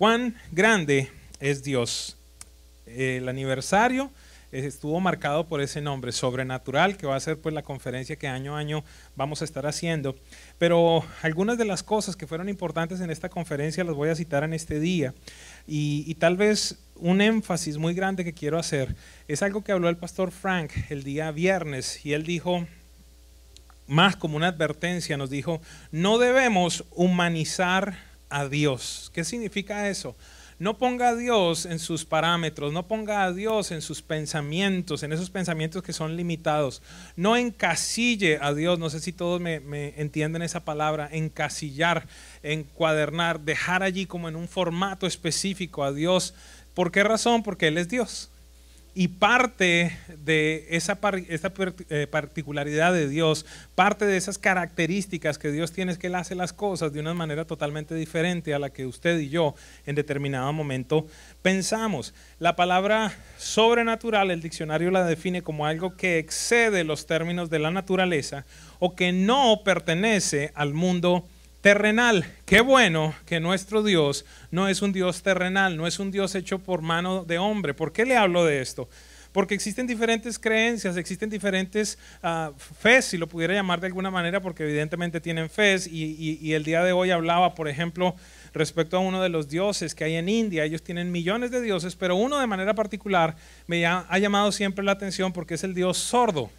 ¿Cuán grande es Dios? El aniversario estuvo marcado por ese nombre, sobrenatural, que va a ser pues la conferencia que año a año vamos a estar haciendo. Pero algunas de las cosas que fueron importantes en esta conferencia las voy a citar en este día. Y tal vez un énfasis muy grande que quiero hacer es algo que habló el pastor Frank el día viernes, y él dijo, más como una advertencia, nos dijo, no debemos humanizar a Dios. ¿Qué significa eso? No ponga a Dios en sus parámetros, no ponga a Dios en sus pensamientos, en esos pensamientos que son limitados. No encasille a Dios, no sé si todos me entienden esa palabra, encasillar, encuadernar, dejar allí como en un formato específico a Dios. ¿Por qué razón? Porque Él es Dios. Y parte de esta particularidad de Dios, parte de esas características que Dios tiene es que Él hace las cosas de una manera totalmente diferente a la que usted y yo en determinado momento pensamos. La palabra sobrenatural, el diccionario la define como algo que excede los términos de la naturaleza o que no pertenece al mundo terrenal. Qué bueno que nuestro Dios no es un Dios terrenal, no es un Dios hecho por mano de hombre. ¿Por qué le hablo de esto? Porque existen diferentes creencias, existen diferentes fes, si lo pudiera llamar de alguna manera, porque evidentemente tienen fes, y el día de hoy hablaba, por ejemplo, respecto a uno de los dioses que hay en India. Ellos tienen millones de dioses, pero uno de manera particular me ha llamado siempre la atención porque es el Dios sordo.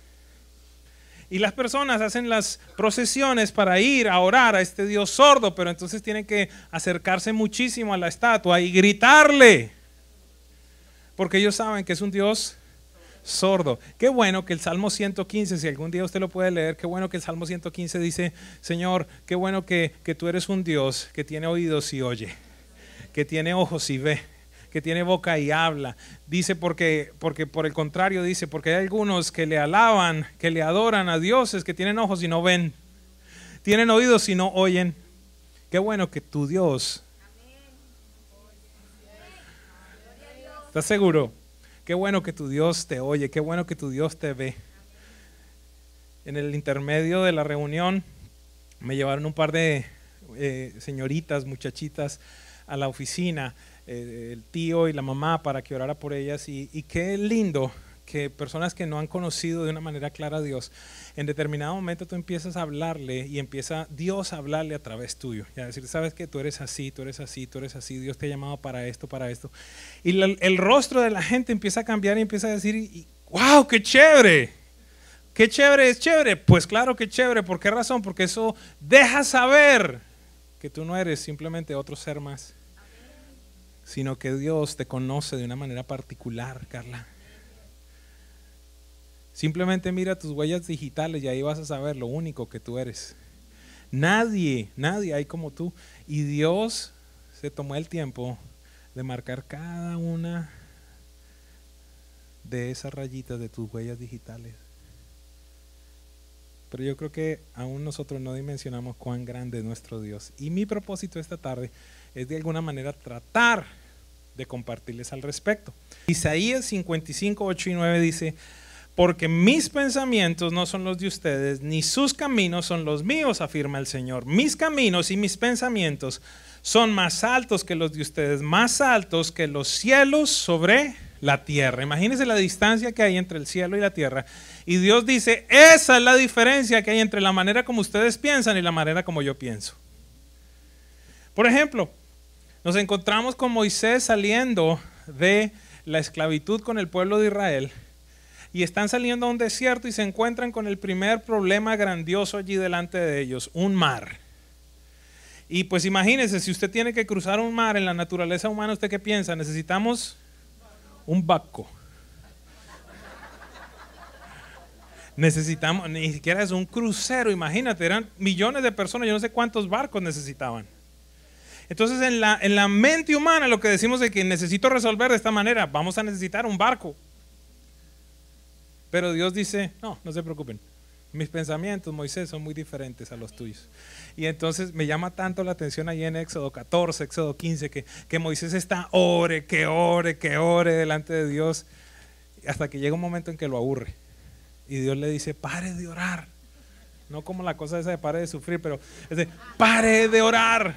Y las personas hacen las procesiones para ir a orar a este Dios sordo, pero entonces tienen que acercarse muchísimo a la estatua y gritarle, porque ellos saben que es un Dios sordo. Qué bueno que el Salmo 115, si algún día usted lo puede leer, qué bueno que el Salmo 115 dice, Señor, qué bueno que tú eres un Dios que tiene oídos y oye, que tiene ojos y ve, que tiene boca y habla. Dice porque por el contrario dice, porque hay algunos que le alaban, que le adoran a dioses que tienen ojos y no ven, tienen oídos y no oyen. Qué bueno que tu Dios, ¿estás seguro? Qué bueno que tu Dios te oye, qué bueno que tu Dios te ve. En el intermedio de la reunión me llevaron un par de señoritas, muchachitas a la oficina, el tío y la mamá, para que orara por ellas, y qué lindo que personas que no han conocido de una manera clara a Dios, en determinado momento tú empiezas a hablarle y empieza Dios a hablarle a través tuyo, y a decir, sabes que tú eres así, tú eres así, tú eres así, Dios te ha llamado para esto, y el rostro de la gente empieza a cambiar y empieza a decir, wow, qué chévere. ¿Qué chévere es chévere? Pues claro que chévere. ¿Por qué razón? Porque eso deja saber que tú no eres simplemente otro ser más, sino que Dios te conoce de una manera particular, Carla. Simplemente mira tus huellas digitales y ahí vas a saber lo único que tú eres. Nadie hay como tú. Y Dios se tomó el tiempo de marcar cada una de esas rayitas de tus huellas digitales. Pero yo creo que aún nosotros no dimensionamos cuán grande es nuestro Dios. Y mi propósito esta tarde es de alguna manera tratar de compartirles al respecto. Isaías 55, 8 y 9 dice, porque mis pensamientos no son los de ustedes, ni sus caminos son los míos, afirma el Señor. Mis caminos y mis pensamientos son más altos que los de ustedes, más altos que los cielos sobre la tierra. Imagínense la distancia que hay entre el cielo y la tierra. Y Dios dice, esa es la diferencia que hay entre la manera como ustedes piensan y la manera como yo pienso. Por ejemplo, nos encontramos con Moisés saliendo de la esclavitud con el pueblo de Israel, y están saliendo a un desierto y se encuentran con el primer problema grandioso allí delante de ellos, un mar. Y pues imagínense, si usted tiene que cruzar un mar en la naturaleza humana, ¿usted qué piensa? Necesitamos un barco. Necesitamos, ni siquiera es un crucero, imagínate, eran millones de personas, yo no sé cuántos barcos necesitaban. Entonces en la mente humana lo que decimos es que necesito resolver de esta manera, vamos a necesitar un barco. Pero Dios dice, no se preocupen, mis pensamientos, Moisés, son muy diferentes a los tuyos. Y entonces me llama tanto la atención ahí en Éxodo 14, Éxodo 15, que Moisés está ore delante de Dios, hasta que llega un momento en que lo aburre. Y Dios le dice, pare de orar. No como la cosa esa de pare de sufrir, pero es de pare de orar.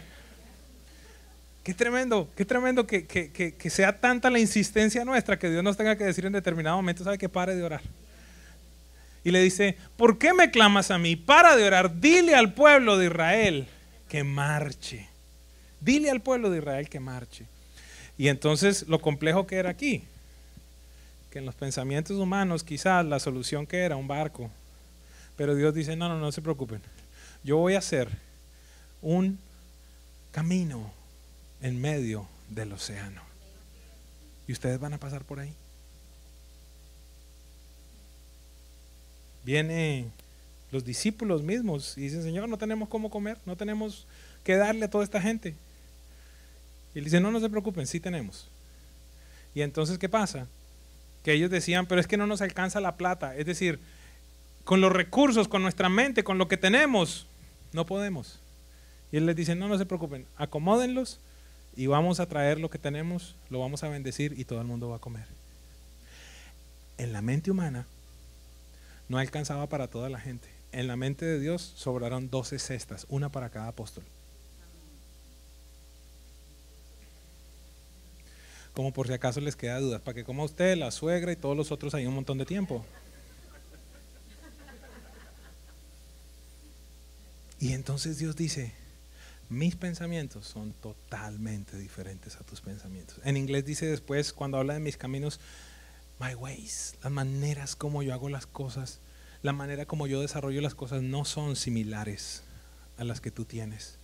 Qué tremendo que sea tanta la insistencia nuestra que Dios nos tenga que decir en determinado momento, ¿sabe qué? Pare de orar. Y le dice, ¿por qué me clamas a mí? Para de orar, dile al pueblo de Israel que marche. Dile al pueblo de Israel que marche. Y entonces lo complejo que era aquí, que en los pensamientos humanos quizás la solución que era un barco. Pero Dios dice, no se preocupen. Yo voy a hacer un camino en medio del océano. Y ustedes van a pasar por ahí. Vienen los discípulos mismos y dicen, Señor, no tenemos cómo comer, no tenemos que darle a toda esta gente. Y él dice, no se preocupen, sí tenemos. Y entonces, ¿qué pasa? Que ellos decían, pero es que no nos alcanza la plata. Es decir, con los recursos, con nuestra mente, con lo que tenemos, no podemos. Y él les dice, no se preocupen, acomódenlos y vamos a traer lo que tenemos, lo vamos a bendecir y todo el mundo va a comer. En la mente humana no alcanzaba para toda la gente. En la mente de Dios sobraron 12 cestas, una para cada apóstol. Como por si acaso les queda dudas, para que coma usted, la suegra y todos los otros ahí un montón de tiempo. Y entonces Dios dice, mis pensamientos son totalmente diferentes a tus pensamientos. En inglés dice después, cuando habla de mis caminos, my ways, las maneras como yo hago las cosas, la manera como yo desarrollo las cosas no son similares a las que tú tienes.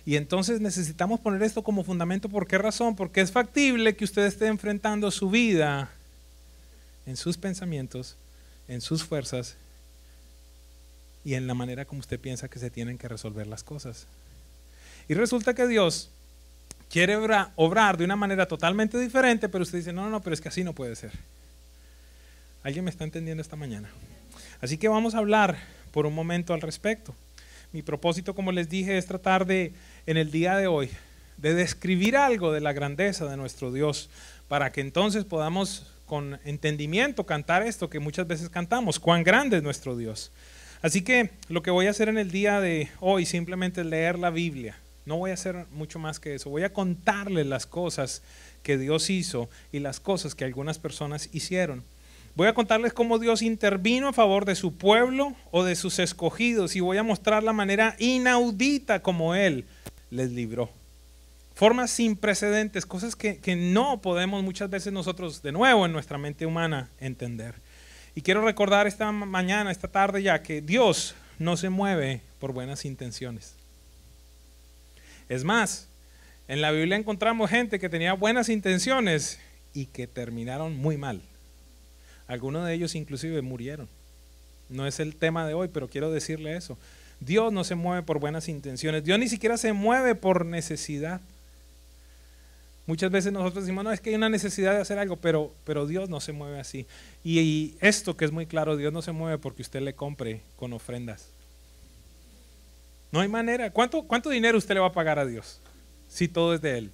Y entonces necesitamos poner esto como fundamento. ¿Por qué razón? Porque es factible que usted esté enfrentando su vida en sus pensamientos, en sus fuerzas y en la manera como usted piensa que se tienen que resolver las cosas. Y resulta que Dios quiere obrar de una manera totalmente diferente, pero usted dice, no, pero es que así no puede ser. ¿Alguien me está entendiendo esta mañana? Así que vamos a hablar por un momento al respecto. Mi propósito, como les dije, es tratar de, en el día de hoy, de describir algo de la grandeza de nuestro Dios, para que entonces podamos con entendimiento cantar esto que muchas veces cantamos, cuán grande es nuestro Dios. Así que lo que voy a hacer en el día de hoy simplemente es leer la Biblia. No voy a hacer mucho más que eso. Voy a contarles las cosas que Dios hizo y las cosas que algunas personas hicieron. Voy a contarles cómo Dios intervino a favor de su pueblo o de sus escogidos y voy a mostrar la manera inaudita como Él les libró. Formas sin precedentes, cosas que no podemos muchas veces nosotros de nuevo en nuestra mente humana entender. Y quiero recordar esta mañana, esta tarde ya, que Dios no se mueve por buenas intenciones. Es más, en la Biblia encontramos gente que tenía buenas intenciones y que terminaron muy mal. Algunos de ellos inclusive murieron. No es el tema de hoy, pero quiero decirle eso. Dios no se mueve por buenas intenciones. Dios ni siquiera se mueve por necesidad. Muchas veces nosotros decimos, no, es que hay una necesidad de hacer algo, pero Dios no se mueve así. Y esto que es muy claro, Dios no se mueve porque usted le compre con ofrendas. No hay manera. ¿Cuánto dinero usted le va a pagar a Dios si todo es de Él?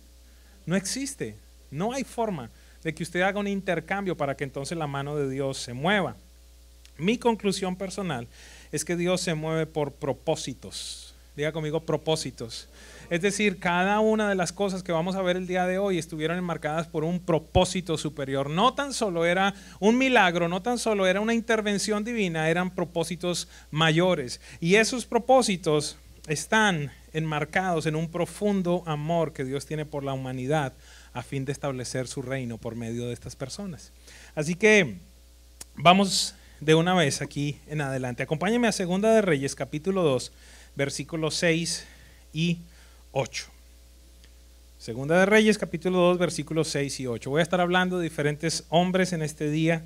No existe. No hay forma de que usted haga un intercambio para que entonces la mano de Dios se mueva. Mi conclusión personal es que Dios se mueve por propósitos. Diga conmigo, propósitos. Es decir, cada una de las cosas que vamos a ver el día de hoy estuvieron enmarcadas por un propósito superior. No tan solo era un milagro, no tan solo era una intervención divina, eran propósitos mayores. Y esos propósitos están enmarcados en un profundo amor que Dios tiene por la humanidad a fin de establecer su reino por medio de estas personas. Así que vamos de una vez aquí en adelante. Acompáñenme a Segunda de Reyes, capítulo 2, versículos 6 y 8. Segunda de Reyes, capítulo 2, versículos 6 y 8. Voy a estar hablando de diferentes hombres en este día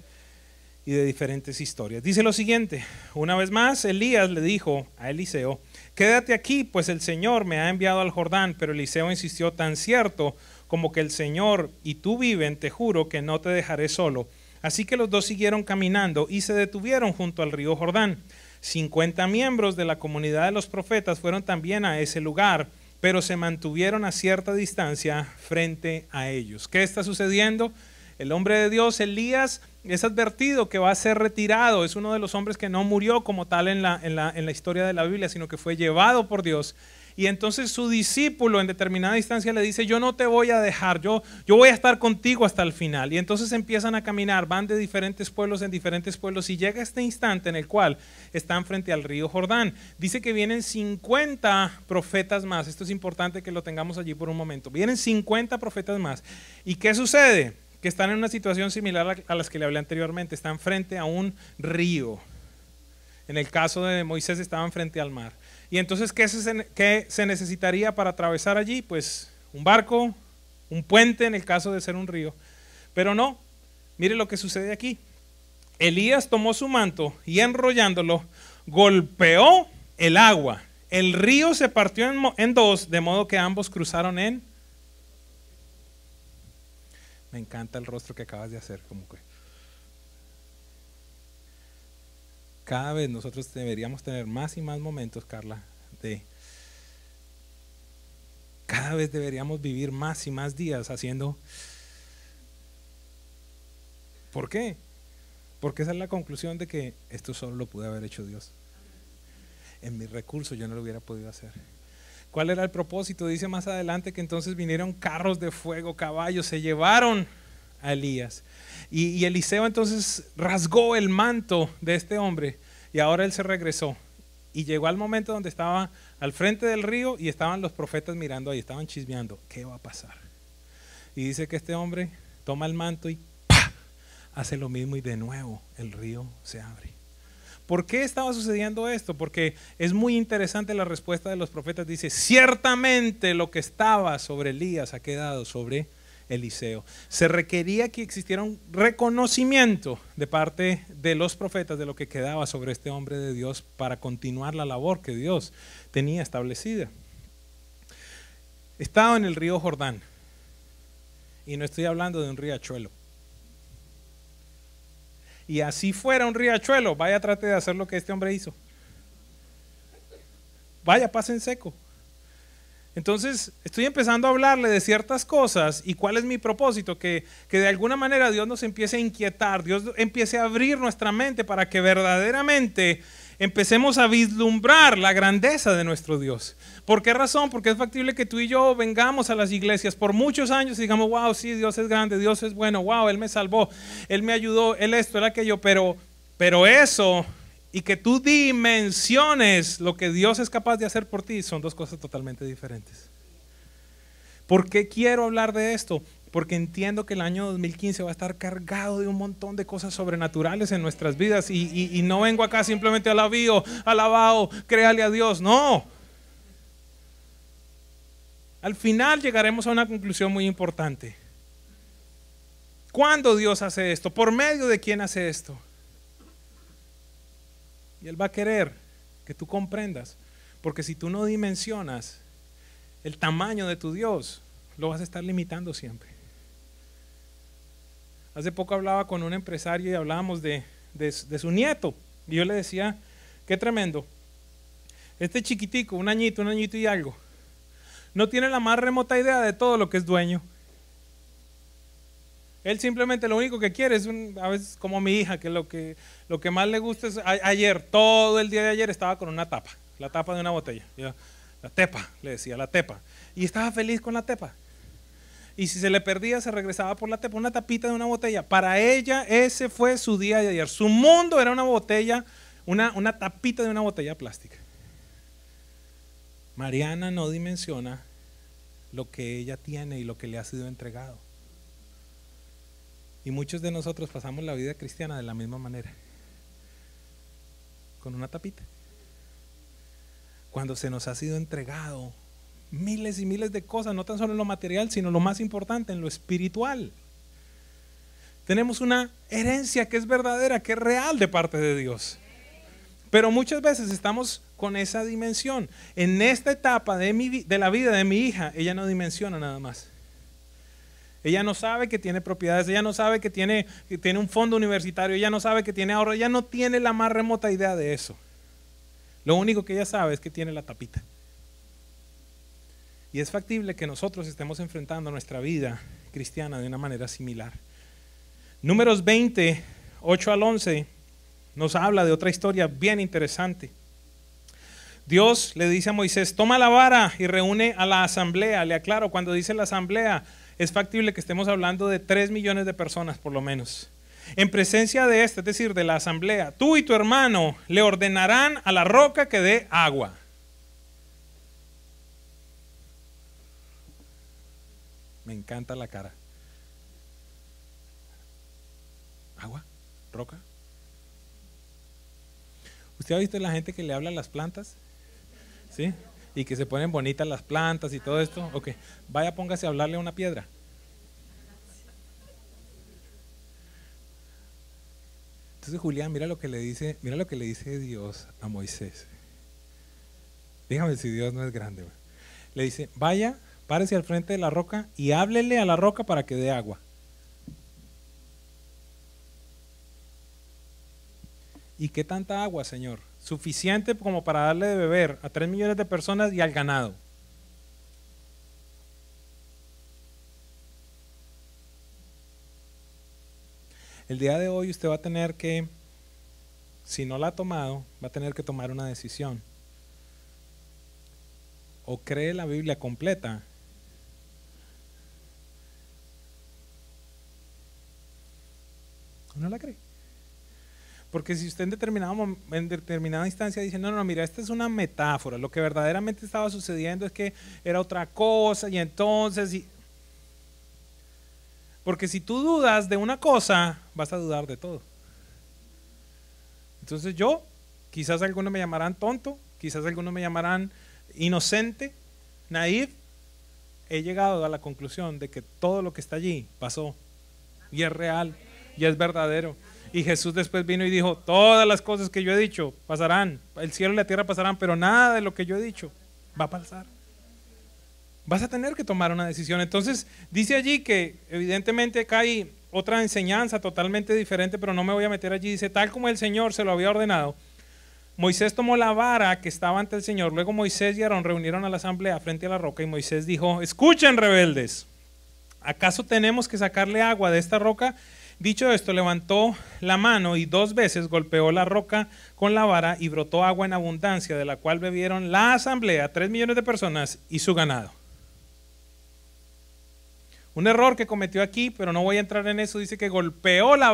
y de diferentes historias. Dice lo siguiente: una vez más, Elías le dijo a Eliseo, quédate aquí, pues el Señor me ha enviado al Jordán. Pero Eliseo insistió, tan cierto como que el Señor y tú viven, te juro que no te dejaré solo. Así que los dos siguieron caminando y se detuvieron junto al río Jordán. 50 miembros de la comunidad de los profetas fueron también a ese lugar, pero se mantuvieron a cierta distancia frente a ellos. ¿Qué está sucediendo? El hombre de Dios, Elías, es advertido que va a ser retirado. Es uno de los hombres que no murió como tal en la historia de la Biblia, sino que fue llevado por Dios. Y entonces su discípulo en determinada instancia le dice, yo no te voy a dejar, yo voy a estar contigo hasta el final. Y entonces empiezan a caminar, van de diferentes pueblos en diferentes pueblos y llega este instante en el cual están frente al río Jordán. Dice que vienen 50 profetas más. Esto es importante que lo tengamos allí por un momento. Vienen 50 profetas más. ¿Y qué sucede? Que están en una situación similar a las que le hablé anteriormente. Están frente a un río. En el caso de Moisés estaban frente al mar. Y entonces, ¿qué se necesitaría para atravesar allí? Pues un barco, un puente en el caso de ser un río. Pero no, mire lo que sucede aquí. Elías tomó su manto y enrollándolo, golpeó el agua. El río se partió en dos, de modo que ambos cruzaron en... Me encanta el rostro que acabas de hacer, como que... Cada vez nosotros deberíamos tener más y más momentos, Carla, cada vez deberíamos vivir más y más días haciendo... ¿Por qué? Porque esa es la conclusión de que esto solo lo pudo haber hecho Dios. En mis recursos yo no lo hubiera podido hacer. ¿Cuál era el propósito? Dice más adelante que entonces vinieron carros de fuego, caballos, se llevaron a Elías. Y Eliseo entonces rasgó el manto de este hombre y ahora él se regresó. Y llegó al momento donde estaba al frente del río y estaban los profetas mirando ahí, estaban chismeando, ¿qué va a pasar? Y dice que este hombre toma el manto y ¡pah!, hace lo mismo y de nuevo el río se abre. ¿Por qué estaba sucediendo esto? Porque es muy interesante la respuesta de los profetas. Dice, ciertamente lo que estaba sobre Elías ha quedado sobre Eliseo. Se requería que existiera un reconocimiento de parte de los profetas de lo que quedaba sobre este hombre de Dios para continuar la labor que Dios tenía establecida. Estaba en el río Jordán y no estoy hablando de un riachuelo. Y así fuera un riachuelo, vaya, trate de hacer lo que este hombre hizo. Vaya, pase en seco. Entonces, estoy empezando a hablarle de ciertas cosas y cuál es mi propósito, que de alguna manera Dios nos empiece a inquietar, Dios empiece a abrir nuestra mente para que verdaderamente empecemos a vislumbrar la grandeza de nuestro Dios. ¿Por qué razón? Porque es factible que tú y yo vengamos a las iglesias por muchos años y digamos, wow, sí, Dios es grande, Dios es bueno, wow, Él me salvó, Él me ayudó, Él esto, Él aquello, pero eso y que tú dimensiones lo que Dios es capaz de hacer por ti son dos cosas totalmente diferentes. ¿Por qué quiero hablar de esto? Porque entiendo que el año 2015 va a estar cargado de un montón de cosas sobrenaturales en nuestras vidas y no vengo acá simplemente alabado, créale a Dios, no. Al final llegaremos a una conclusión muy importante. ¿Cuándo Dios hace esto? ¿Por medio de quién hace esto? Y Él va a querer que tú comprendas, porque si tú no dimensionas el tamaño de tu Dios, lo vas a estar limitando siempre. Hace poco hablaba con un empresario y hablábamos de su nieto. Y yo le decía, qué tremendo. Este chiquitico, un añito y algo, no tiene la más remota idea de todo lo que es dueño. Él simplemente lo único que quiere es, a veces como mi hija, que lo que más le gusta es, ayer, todo el día de ayer estaba con una tapa, la tapa de una botella. Yo, la tepa, le decía, la tepa. Y estaba feliz con la tepa. Y si se le perdía, se regresaba por la tepa, una tapita de una botella. Para ella, ese fue su día de ayer. Su mundo era una botella, una tapita de una botella plástica. Mariana no dimensiona lo que ella tiene y lo que le ha sido entregado. Y muchos de nosotros pasamos la vida cristiana de la misma manera, con una tapita. Cuando se nos ha sido entregado miles y miles de cosas, no tan solo en lo material, sino lo más importante, en lo espiritual. Tenemos una herencia que es verdadera, que es real de parte de Dios. Pero muchas veces estamos con esa dimensión. En esta etapa de la vida de mi hija, ella no dimensiona nada más. Ella no sabe que tiene propiedades, ella no sabe que tiene un fondo universitario, ella no sabe que tiene ahorro, ella no tiene la más remota idea de eso. Lo único que ella sabe es que tiene la tapita. Y es factible que nosotros estemos enfrentando nuestra vida cristiana de una manera similar. Números 20, 8 al 11, nos habla de otra historia bien interesante. Dios le dice a Moisés, toma la vara y reúne a la asamblea. Le aclaro, cuando dice la asamblea, es factible que estemos hablando de 3 millones de personas por lo menos. En presencia de esta, es decir, de la asamblea, tú y tu hermano le ordenarán a la roca que dé agua. Me encanta la cara. ¿Agua? ¿Roca? ¿Usted ha visto la gente que le habla a las plantas? ¿Sí? Y que se ponen bonitas las plantas y todo esto. Ok, vaya, póngase a hablarle a una piedra. Entonces, Julián, mira lo que le dice Dios a Moisés. Dígame si Dios no es grande. Le dice, vaya, párese al frente de la roca y háblele a la roca para que dé agua. ¿Y qué tanta agua, Señor? Suficiente como para darle de beber a 3 millones de personas y al ganado. El día de hoy usted va a tener que, si no la ha tomado, va a tener que tomar una decisión. O cree la Biblia completa, o no la cree. Porque si usted en determinada instancia dice, no, mira, esta es una metáfora, lo que verdaderamente estaba sucediendo es que era otra cosa y entonces... Porque si tú dudas de una cosa, vas a dudar de todo. Entonces quizás algunos me llamarán tonto, quizás algunos me llamarán inocente, naif. He llegado a la conclusión de que todo lo que está allí pasó y es real y es verdadero. Y Jesús después vino y dijo, todas las cosas que yo he dicho pasarán, el cielo y la tierra pasarán, pero nada de lo que yo he dicho va a pasar. Vas a tener que tomar una decisión. Entonces dice allí que evidentemente acá hay otra enseñanza totalmente diferente, pero no me voy a meter allí. Dice, tal como el Señor se lo había ordenado, Moisés tomó la vara que estaba ante el Señor. Luego Moisés y Aarón reunieron a la asamblea frente a la roca y Moisés dijo, escuchen, rebeldes, ¿acaso tenemos que sacarle agua de esta roca? Dicho esto, levantó la mano y 2 veces golpeó la roca con la vara y brotó agua en abundancia, de la cual bebieron la asamblea, 3 millones de personas y su ganado. Un error que cometió aquí, pero no voy a entrar en eso, dice que golpeó la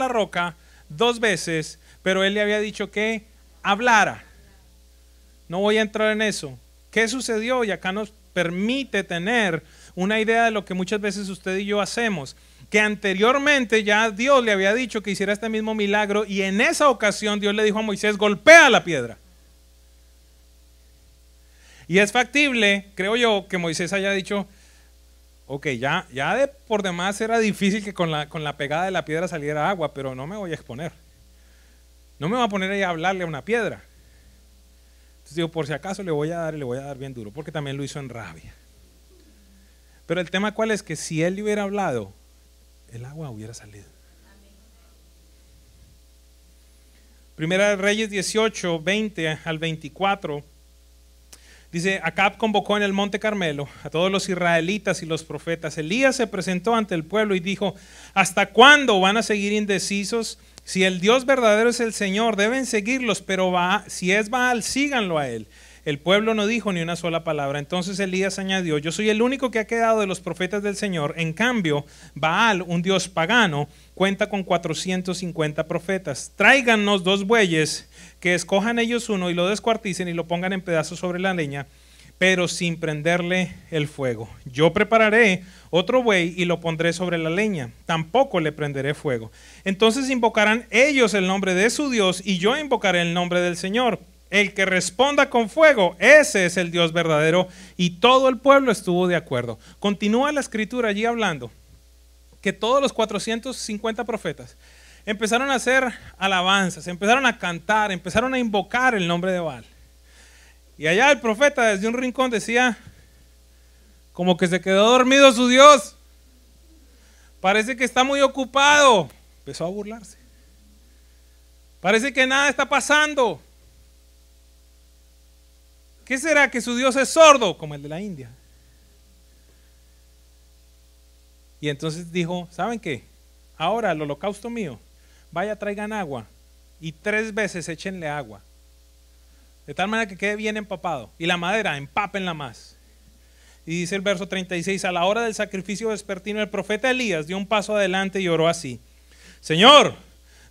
roca 2 veces, pero él le había dicho que hablara. No voy a entrar en eso. ¿Qué sucedió? Y acá nos permite tener una idea de lo que muchas veces usted y yo hacemos, que anteriormente ya Dios le había dicho que hiciera este mismo milagro y en esa ocasión Dios le dijo a Moisés, golpea la piedra. Y es factible, creo yo, que Moisés haya dicho, ok, ya por demás era difícil que con la pegada de la piedra saliera agua, pero no me voy a exponer. No me voy a poner ahí a hablarle a una piedra. Entonces digo, por si acaso le voy a dar bien duro, porque también lo hizo en rabia. Pero el tema cuál es, que si él le hubiera hablado, el agua hubiera salido. Primera de Reyes 18, 20 al 24. Dice, Acab convocó en el monte Carmelo a todos los israelitas y los profetas. Elías se presentó ante el pueblo y dijo, ¿hasta cuándo van a seguir indecisos? Si el Dios verdadero es el Señor, deben seguirlos, pero si es Baal, síganlo a él. El pueblo no dijo ni una sola palabra. Entonces Elías añadió, yo soy el único que ha quedado de los profetas del Señor. En cambio, Baal, un dios pagano, cuenta con 450 profetas. Tráiganos 2 bueyes, que escojan ellos uno y lo descuarticen y lo pongan en pedazos sobre la leña, pero sin prenderle el fuego. Yo prepararé otro buey y lo pondré sobre la leña, tampoco le prenderé fuego. Entonces invocarán ellos el nombre de su Dios y yo invocaré el nombre del Señor. El que responda con fuego, ese es el Dios verdadero. Y todo el pueblo estuvo de acuerdo. Continúa la escritura allí hablando que todos los 450 profetas empezaron a hacer alabanzas, empezaron a cantar, empezaron a invocar el nombre de Baal. Y allá el profeta desde un rincón decía, como que se quedó dormido su Dios. Parece que está muy ocupado. Empezó a burlarse. Parece que nada está pasando. ¿Qué será? ¿Que su Dios es sordo? Como el de la India. Y entonces dijo, ¿saben qué? Ahora el holocausto mío, vaya, traigan agua y 3 veces échenle agua, de tal manera que quede bien empapado, y la madera empápenla más. Y dice el verso 36, a la hora del sacrificio vespertino el profeta Elías dio un paso adelante y oró así: Señor,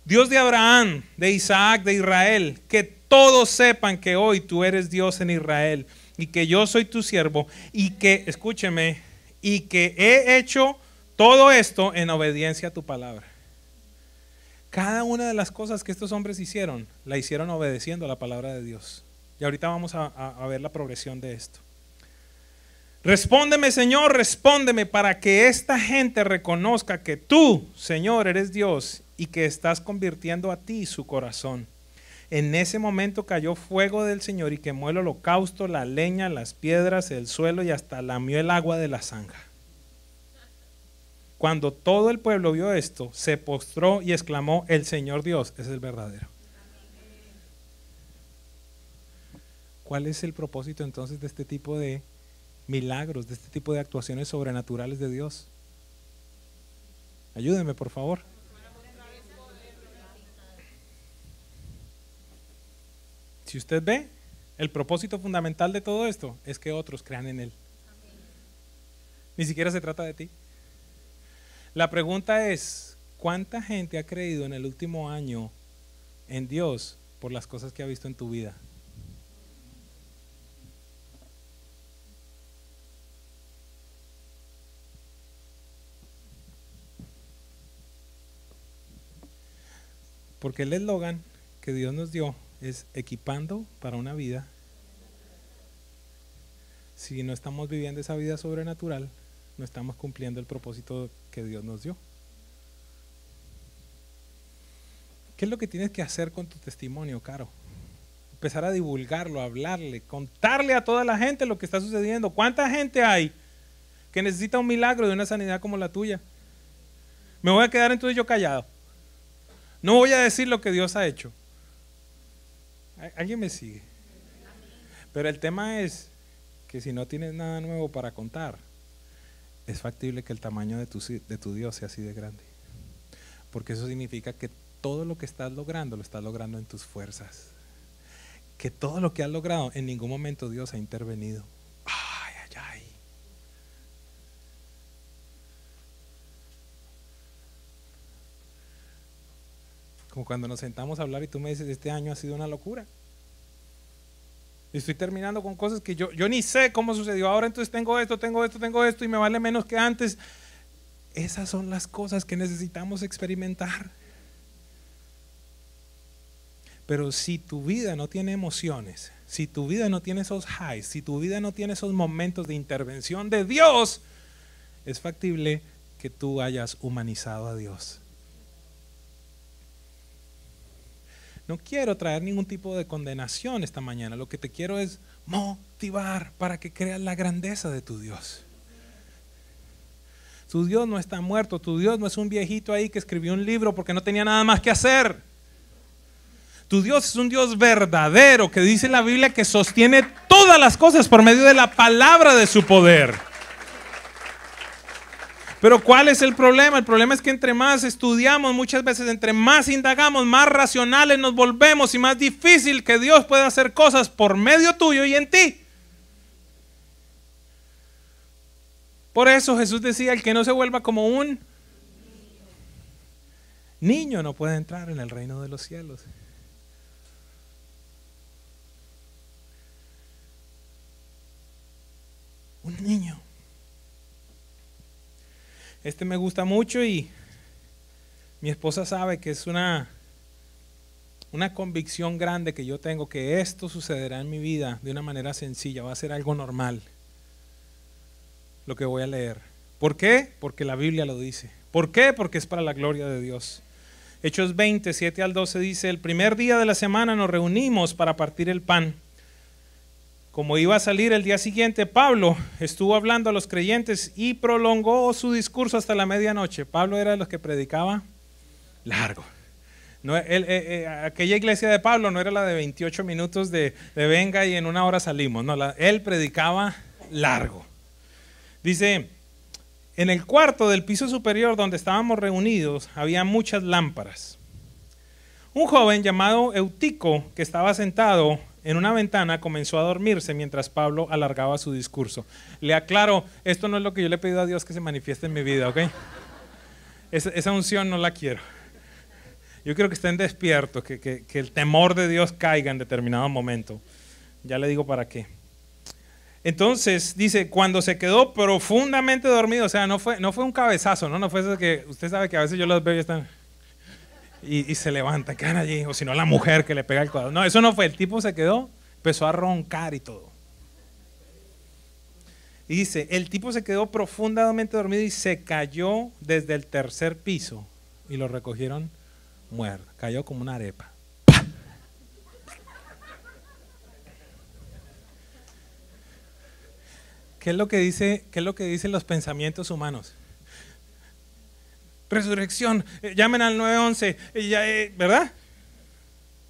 Dios de Abraham, de Isaac, de Israel, que todos sepan que hoy tú eres Dios en Israel y que yo soy tu siervo y que, escúcheme, y que he hecho todo esto en obediencia a tu palabra. Cada una de las cosas que estos hombres hicieron, la hicieron obedeciendo a la palabra de Dios. Y ahorita vamos a ver la progresión de esto. Respóndeme, Señor, respóndeme, para que esta gente reconozca que tú, Señor, eres Dios y que estás convirtiendo a ti su corazón. En ese momento cayó fuego del Señor y quemó el holocausto, la leña, las piedras, el suelo y hasta lamió el agua de la zanja. Cuando todo el pueblo vio esto, se postró y exclamó: el Señor Dios es el verdadero. ¿Cuál es el propósito entonces de este tipo de milagros, de este tipo de actuaciones sobrenaturales de Dios? Ayúdenme, por favor. Si usted ve, el propósito fundamental de todo esto es que otros crean en Él. Ni siquiera se trata de ti. La pregunta es: ¿cuánta gente ha creído en el último año en Dios por las cosas que ha visto en tu vida? Porque el eslogan que Dios nos dio es equipando para una vida. Si no estamos viviendo esa vida sobrenatural, no estamos cumpliendo el propósito que Dios nos dio. ¿Qué es lo que tienes que hacer con tu testimonio, Caro? Empezar a divulgarlo, hablarle, contarle a toda la gente lo que está sucediendo. ¿Cuánta gente hay que necesita un milagro de una sanidad como la tuya? Me voy a quedar entonces yo callado. No voy a decir lo que Dios ha hecho. ¿Alguien me sigue? Pero el tema es que si no tienes nada nuevo para contar, es factible que el tamaño de tu Dios sea así de grande. Porque eso significa que todo lo que estás logrando, lo estás logrando en tus fuerzas. Que todo lo que has logrado, en ningún momento Dios ha intervenido. Ay, ay, ay. Como cuando nos sentamos a hablar y tú me dices: este año ha sido una locura. Estoy terminando con cosas que yo ni sé cómo sucedió. Ahora entonces tengo esto y me vale menos que antes. Esas son las cosas que necesitamos experimentar. Pero si tu vida no tiene emociones, si tu vida no tiene esos highs, si tu vida no tiene esos momentos de intervención de Dios, es factible que tú hayas humanizado a Dios. No quiero traer ningún tipo de condenación esta mañana. Lo que te quiero es motivar para que creas la grandeza de tu Dios. Tu Dios no está muerto. Tu Dios no es un viejito ahí que escribió un libro porque no tenía nada más que hacer. Tu Dios es un Dios verdadero, que dice la Biblia que sostiene todas las cosas por medio de la palabra de su poder. Pero ¿cuál es el problema? El problema es que entre más estudiamos, muchas veces entre más indagamos, más racionales nos volvemos y más difícil que Dios pueda hacer cosas por medio tuyo y en ti. Por eso Jesús decía: el que no se vuelva como un niño no puede entrar en el reino de los cielos. Un niño. Este me gusta mucho y mi esposa sabe que es una convicción grande que yo tengo, que esto sucederá en mi vida de una manera sencilla, va a ser algo normal lo que voy a leer. ¿Por qué? Porque la Biblia lo dice. ¿Por qué? Porque es para la gloria de Dios. Hechos 20, 7 al 12 dice: el primer día de la semana nos reunimos para partir el pan. Como iba a salir el día siguiente, Pablo estuvo hablando a los creyentes y prolongó su discurso hasta la medianoche. Pablo era de los que predicaba largo. No, aquella iglesia de Pablo no era la de 28 minutos de venga y en una hora salimos. No, él predicaba largo. Dice: en el cuarto del piso superior donde estábamos reunidos había muchas lámparas. Un joven llamado Eutico, que estaba sentado en una ventana, comenzó a dormirse mientras Pablo alargaba su discurso. Le aclaro, esto no es lo que yo le he pedido a Dios que se manifieste en mi vida, ¿ok? Esa unción no la quiero. Yo quiero que estén despiertos, que el temor de Dios caiga en determinado momento. Ya le digo para qué. Entonces, dice, cuando se quedó profundamente dormido, o sea, no fue un cabezazo, ¿no? No fue eso que usted sabe que a veces yo los veo y están... Y se levanta, quedan allí, o si no la mujer que le pega el codo. No, eso no fue, el tipo se quedó, empezó a roncar y todo. Y dice, el tipo se quedó profundamente dormido y se cayó desde el tercer piso y lo recogieron muerto, cayó como una arepa. ¿Qué es lo que dicen los pensamientos humanos? Resurrección, llamen al 911, ¿verdad?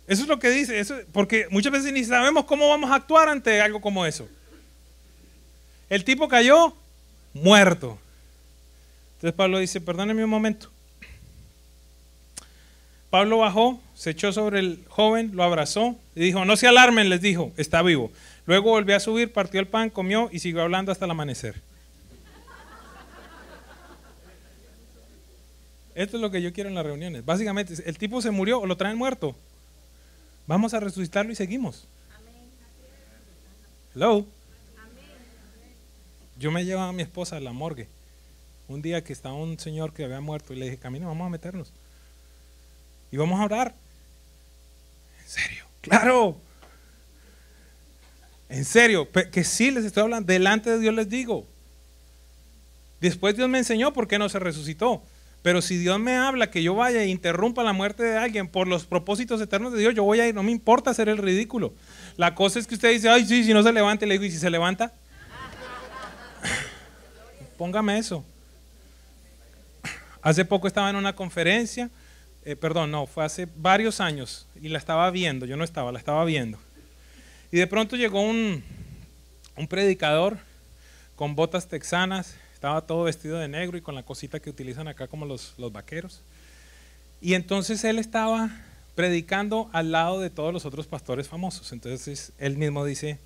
Eso es lo que dice, porque muchas veces ni sabemos cómo vamos a actuar ante algo como eso. El tipo cayó muerto. Entonces Pablo dice, perdónenme un momento. Pablo bajó, se echó sobre el joven, lo abrazó y dijo, no se alarmen, les dijo, está vivo. Luego volvió a subir, partió el pan, comió y siguió hablando hasta el amanecer. Esto es lo que yo quiero en las reuniones. Básicamente, el tipo se murió o lo traen muerto. Vamos a resucitarlo y seguimos. Hello. Yo me llevaba a mi esposa a la morgue. Un día que estaba un señor que había muerto y le dije, camina, vamos a meternos. Y vamos a orar. ¿En serio? Claro. En serio, que sí les estoy hablando. Delante de Dios les digo. Después Dios me enseñó por qué no se resucitó. Pero si Dios me habla que yo vaya e interrumpa la muerte de alguien por los propósitos eternos de Dios, yo voy a ir, no me importa hacer el ridículo. La cosa es que usted dice, ay sí, si no se levanta, le digo, ¿y si se levanta? Póngame eso. Hace poco estaba en una conferencia, fue hace varios años, y la estaba viendo, yo no estaba, la estaba viendo. Y de pronto llegó un predicador con botas texanas. Estaba todo vestido de negro y con la cosita que utilizan acá como los vaqueros. Y entonces él estaba predicando al lado de todos los otros pastores famosos. Entonces él mismo dice,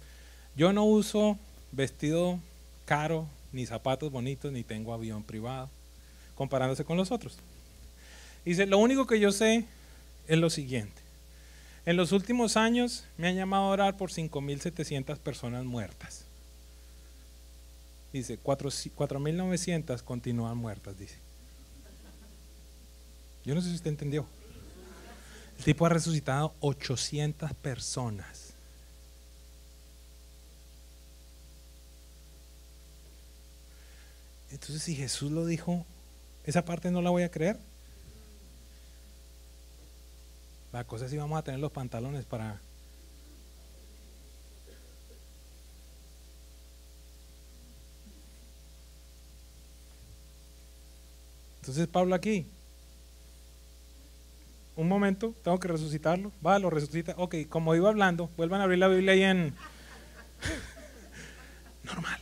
yo no uso vestido caro, ni zapatos bonitos, ni tengo avión privado, comparándose con los otros. Dice, lo único que yo sé es lo siguiente. En los últimos años me han llamado a orar por 5.700 personas muertas. Dice, 4.900 continúan muertas, dice. Yo no sé si usted entendió. El tipo ha resucitado 800 personas. Entonces, si Jesús lo dijo, esa parte no la voy a creer. La cosa es si vamos a tener los pantalones para... Entonces Pablo aquí, un momento, tengo que resucitarlo, va, lo resucita, ok, como iba hablando, vuelvan a abrir la Biblia ahí en normal.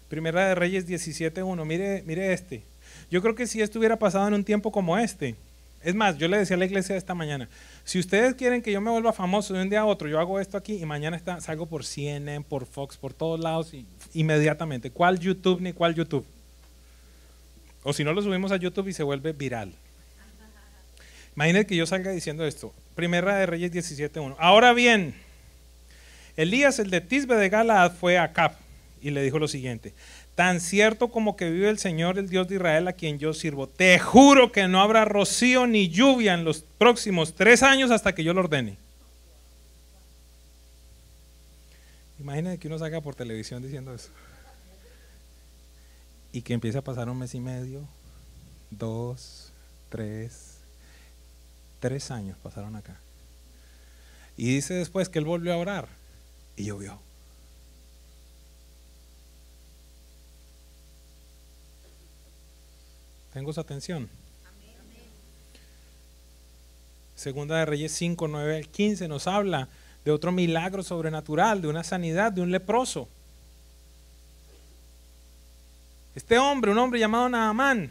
Primera de Reyes 17:1, mire este. Yo creo que si esto hubiera pasado en un tiempo como este, es más, yo le decía a la iglesia esta mañana, si ustedes quieren que yo me vuelva famoso de un día a otro, yo hago esto aquí y mañana salgo por CNN, por Fox, por todos lados y, inmediatamente. ¿Cuál YouTube ni cuál YouTube? O si no, lo subimos a YouTube y se vuelve viral. Imagínense que yo salga diciendo esto. Primera de Reyes 17:1. Ahora bien, Elías, el de Tisbe de Galaad, fue a Acab y le dijo lo siguiente: tan cierto como que vive el Señor, el Dios de Israel, a quien yo sirvo, te juro que no habrá rocío ni lluvia en los próximos 3 años hasta que yo lo ordene. Imagínense que uno salga por televisión diciendo eso. Y que empiece a pasar 1 mes y medio, 2, 3 años pasaron acá. Y dice después que él volvió a orar y llovió. ¿Tengo su atención? Segunda de Reyes 5, 9 al 15 nos habla de otro milagro sobrenatural, de una sanidad de un leproso. Este hombre, un hombre llamado Naamán,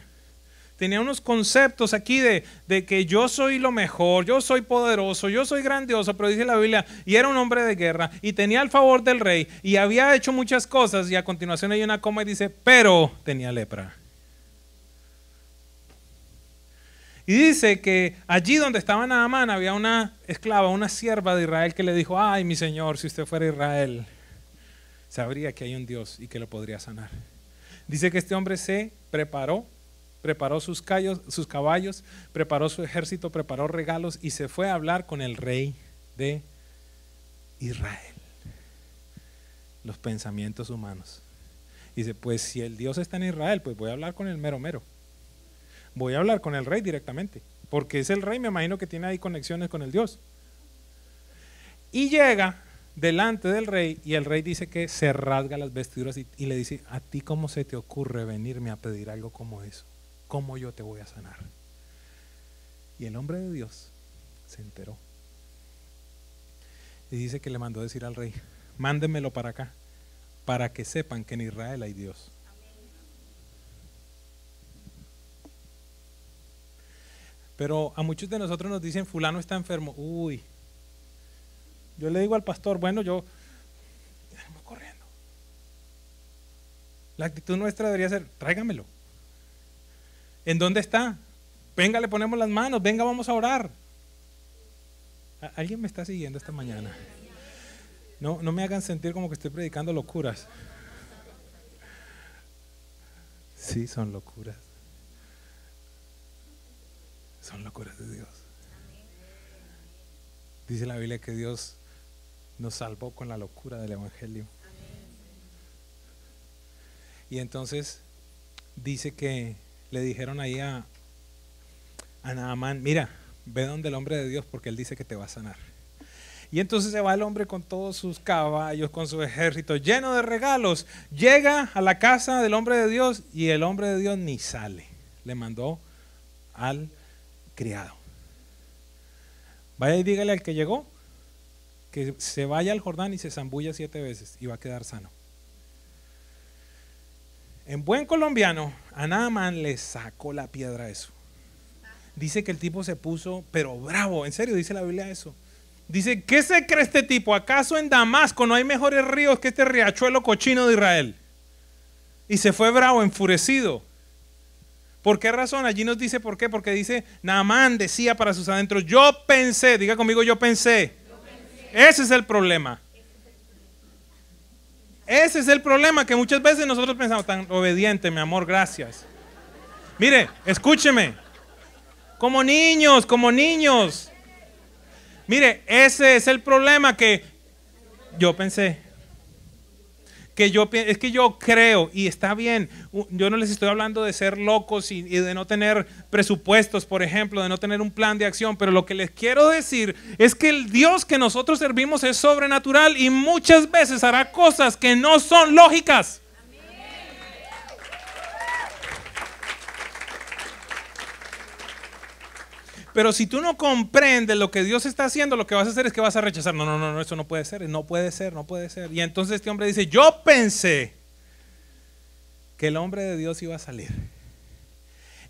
tenía unos conceptos aquí de que yo soy lo mejor, yo soy poderoso, yo soy grandioso, pero dice la Biblia, y era un hombre de guerra, y tenía el favor del rey, y había hecho muchas cosas, y a continuación hay una coma y dice, pero tenía lepra. Y dice que allí donde estaba Naamán había una esclava, una sierva de Israel que le dijo, ay mi señor, si usted fuera Israel, sabría que hay un Dios y que lo podría sanar. Dice que este hombre se preparó sus caballos, preparó su ejército, preparó regalos y se fue a hablar con el rey de Israel. Los pensamientos humanos. Dice, pues si el Dios está en Israel, pues voy a hablar con el mero mero. Voy a hablar con el rey directamente, porque es el rey, me imagino que tiene ahí conexiones con el Dios. Y llega delante del rey y el rey dice que se rasga las vestiduras y le dice, ¿a ti cómo se te ocurre venirme a pedir algo como eso? ¿Cómo yo te voy a sanar? Y el hombre de Dios se enteró y dice que le mandó decir al rey, mándemelo para acá, para que sepan que en Israel hay Dios. Pero a muchos de nosotros nos dicen, fulano está enfermo. Uy, yo le digo al pastor, bueno, yo salimos corriendo. La actitud nuestra debería ser, tráigamelo. ¿En dónde está? Venga, le ponemos las manos, venga, vamos a orar. ¿Alguien me está siguiendo esta mañana? No me hagan sentir como que estoy predicando locuras. Sí, son locuras. Son locuras de Dios. Dice la Biblia que Dios nos salvó con la locura del Evangelio. Y entonces dice que le dijeron ahí a Naamán, mira, ve donde el hombre de Dios porque él dice que te va a sanar. Y entonces se va el hombre con todos sus caballos, con su ejército lleno de regalos, llega a la casa del hombre de Dios y el hombre de Dios ni sale. Le mandó al criado. Vaya y dígale al que llegó que se vaya al Jordán y se zambulla 7 veces y va a quedar sano. En buen colombiano, a Naamán le sacó la piedra eso. Dice que el tipo se puso, pero bravo, en serio, dice la Biblia eso. Dice, ¿qué se cree este tipo? ¿Acaso en Damasco no hay mejores ríos que este riachuelo cochino de Israel? Y se fue bravo, enfurecido. ¿Por qué razón? Allí nos dice por qué. Porque dice, Naamán decía para sus adentros, yo pensé, diga conmigo, yo pensé. Ese es el problema. Ese es el problema, que muchas veces nosotros pensamos, tan obediente, mi amor, gracias. Mire, escúcheme. Como niños, como niños. Mire, ese es el problema, que yo pensé. Es que yo creo, y está bien, yo no les estoy hablando de ser locos y de no tener presupuestos, por ejemplo, de no tener un plan de acción, pero lo que les quiero decir es que el Dios que nosotros servimos es sobrenatural y muchas veces hará cosas que no son lógicas. Pero si tú no comprendes lo que Dios está haciendo, lo que vas a hacer es que vas a rechazar. No, eso no puede ser, no puede ser, no puede ser. Y entonces este hombre dice, yo pensé que el hombre de Dios iba a salir.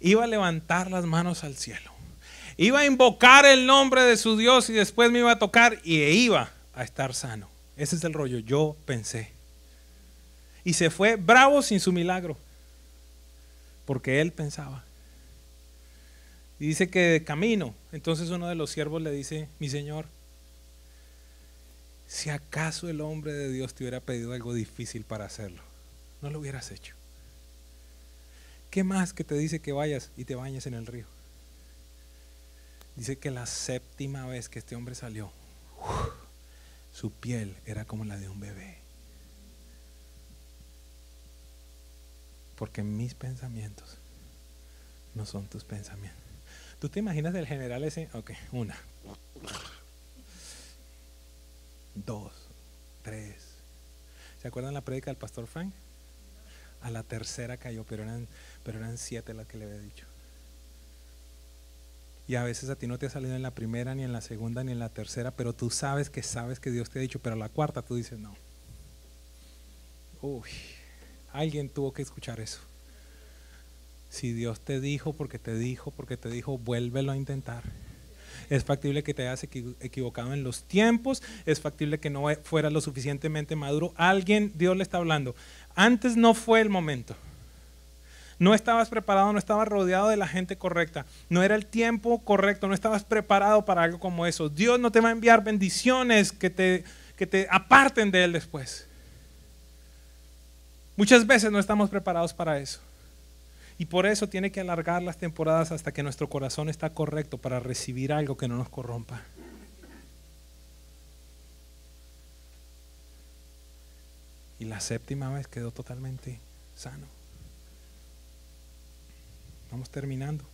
Iba a levantar las manos al cielo. Iba a invocar el nombre de su Dios y después me iba a tocar y iba a estar sano. Ese es el rollo, yo pensé. Y se fue bravo sin su milagro. Porque él pensaba. Y dice que de camino, entonces uno de los siervos le dice, mi señor, si acaso el hombre de Dios te hubiera pedido algo difícil para hacerlo, no lo hubieras hecho. ¿Qué más que te dice que vayas y te bañes en el río? Dice que la 7ª vez que este hombre salió, su piel era como la de un bebé. Porque mis pensamientos no son tus pensamientos. ¿Tú te imaginas el general ese? Ok, 1, 2, 3. ¿Se acuerdan la prédica del pastor Frank? A la 3ª cayó, pero eran 7 las que le había dicho. Y a veces a ti no te ha salido en la primera, ni en la segunda, ni en la tercera, pero tú sabes que Dios te ha dicho, pero a la 4ª tú dices no. Uy, alguien tuvo que escuchar eso. Si Dios te dijo, porque te dijo, vuélvelo a intentar. Es factible que te hayas equivocado en los tiempos, es factible que no fueras lo suficientemente maduro. Dios le está hablando. Antes no fue el momento. No estabas preparado, no estabas rodeado de la gente correcta. No era el tiempo correcto, no estabas preparado para algo como eso. Dios no te va a enviar bendiciones que te aparten de Él después. Muchas veces no estamos preparados para eso. Y por eso tiene que alargar las temporadas hasta que nuestro corazón está correcto para recibir algo que no nos corrompa. Y la séptima vez quedó totalmente sano. Vamos terminando.